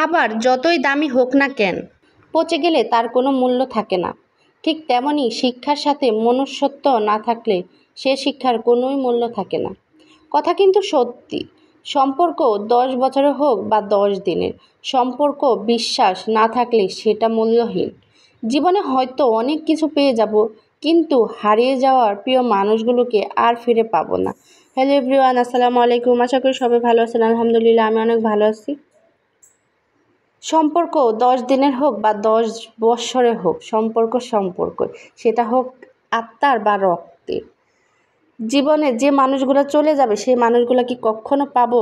খাবার যতই দামি হোক না কেন, পচে গেলে তার কোনো মূল্য থাকে না। ঠিক তেমনই শিক্ষার সাথে মনুষ্যত্ব না থাকলে সে শিক্ষার কোনোই মূল্য থাকে না। কথা কিন্তু সত্যি। সম্পর্ক 10 বছরের হোক বা 10 দিনের, সম্পর্ক বিশ্বাস না থাকলে সেটা মূল্যহীন। জীবনে হয়তো অনেক কিছু পেয়ে যাব, কিন্তু হারিয়ে যাওয়ার প্রিয় মানুষগুলোকে আর ফিরে পাবো না। হ্যালো এভরিওয়ান, আসসালামু আলাইকুম। আশা করি সবাই ভালো আছেন। আলহামদুলিল্লাহ, আমি অনেক ভালো আছি। সম্পর্ক 10 দিনের হোক বা 10 বৎসরের হোক, সম্পর্ক সেটা হোক আত্মার বা রক্তের। জীবনে যে মানুষগুলো চলে যাবে সেই মানুষগুলো কি কখনো পাবো?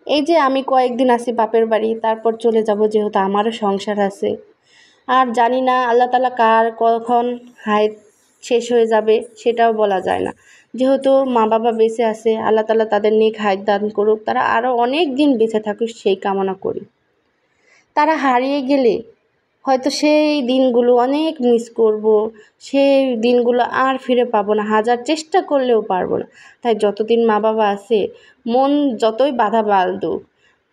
এই যে আমি কয়েকদিন আছি বাপের বাড়ি, তারপর চলে যাব, যেহেতু আমারও সংসার আছে। আর জানি না আল্লাহ তাআলা কার কখন হায়াত শেষ হয়ে যাবে সেটাও বলা যায় না। যেহেতু মা বাবা বেঁচে আছে, আল্লাহ তাআলা তাদের নেক হায়াত দান করুক, তারা আরও অনেক দিন বেঁচে থাকুক সেই কামনা করি। তারা হারিয়ে গেলে হয়তো সেই দিনগুলো অনেক মিস করব, সেই দিনগুলো আর ফিরে পাবো না, হাজার চেষ্টা করলেও পারবো না। তাই যতদিন মা বাবা আছে, মন যতই বাধা বাঁধুক,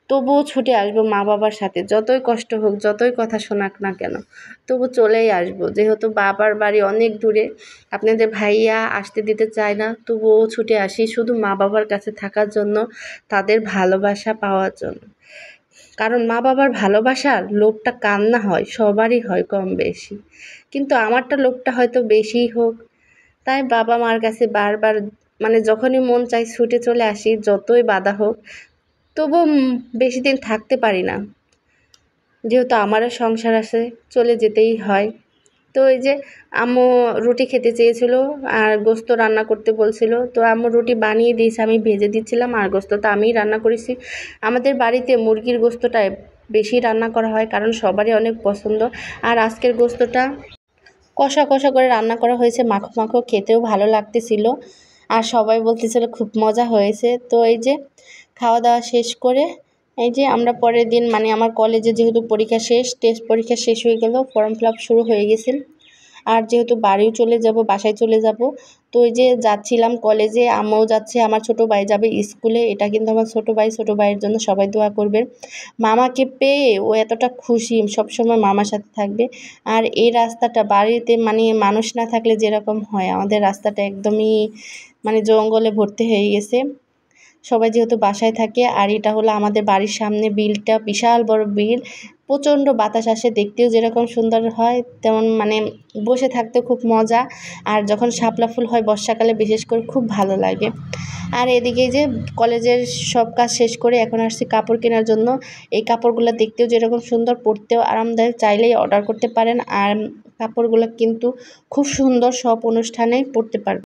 তবুও ছুটে আসবো মা বাবার সাথে। যতই কষ্ট হোক, যতই কথা শোনাক না কেন, তবু চলেই আসবো। যেহেতু বাবার বাড়ি অনেক দূরে, আপনাদের ভাইয়া আসতে দিতে চায় না, তবুও ছুটে আসি শুধু মা বাবার কাছে থাকার জন্য, তাদের ভালোবাসা পাওয়ার জন্য। কারণ মা বাবার ভালোবাসার লোভটা কার না হয়, সবারই হয় কম বেশি, কিন্তু আমারটা লোভটা হয়তো বেশিই হোক। তাই বাবা মার কাছে বারবার যখনই মন চাই ছুটে চলে আসি, যতই বাধা হোক। তবু বেশি দিন থাকতে পারি না, যেহেতু আমারও সংসার আছে, চলে যেতেই হয়। তো এই যে আম্মু রুটি খেতে চেয়েছিল আর গোস্ত রান্না করতে বলছিল, তো আম্মু রুটি বানিয়ে দিয়েছে, আমি ভেজে দিচ্ছিলাম, আর গোস্তটা আমিই রান্না করেছি। আমাদের বাড়িতে মুরগির গোস্তটাই বেশি রান্না করা হয়, কারণ সবারই অনেক পছন্দ। আর আজকের গোস্তটা কষা কষা করে রান্না করা হয়েছে, মাখো মাখো, খেতেও ভালো লাগতেছিল, আর সবাই বলতেছিল খুব মজা হয়েছে। তো এই যে খাওয়া দাওয়া শেষ করে এই যে আমরা পরের দিন আমার কলেজে যেহেতু পরীক্ষা শেষ, টেস্ট পরীক্ষা শেষ হয়ে গেল, ফর্ম ফিল আপ শুরু হয়ে গেছে। আর যেহেতু বাড়িও চলে যাব, বাসায় চলে যাব, তো এই যে যাচ্ছিলাম কলেজে, আম্মাও যাচ্ছে, আমার ছোট ভাই যাবে স্কুলে। এটা কিন্তু আমার ছোট ভাই, ছোট ভাইয়ের জন্য সবাই দোয়া করবেন। মামাকে পেয়ে ও এতটা খুশি, সবসময় মামার সাথে থাকবে। আর এই রাস্তাটা বাড়িতে মানুষ না থাকলে যেরকম হয়, আমাদের রাস্তাটা একদমই জঙ্গলে ভর্তি হয়ে গেছে। সবাই যেহেতু বাসায় থাকে, আর এটা হলো আমাদের বাড়ির সামনে বিলটা, বিশাল বড় বিল, প্রচণ্ড বাতাস আসে, দেখতেও যেরকম সুন্দর হয় তেমন বসে থাকতে খুব মজা। আর যখন শাপলা ফুল হয় বর্ষাকালে, বিশেষ করে খুব ভালো লাগে। আর এদিকে যে কলেজের সব কাজ শেষ করে এখন আসছি কাপড় কেনার জন্য। এই কাপড়গুলো দেখতেও যেরকম সুন্দর, পরতেও আরামদায়ক, চাইলেই অর্ডার করতে পারেন। আর কাপড়গুলো কিন্তু খুব সুন্দর, সব অনুষ্ঠানেই পরতে পারবেন।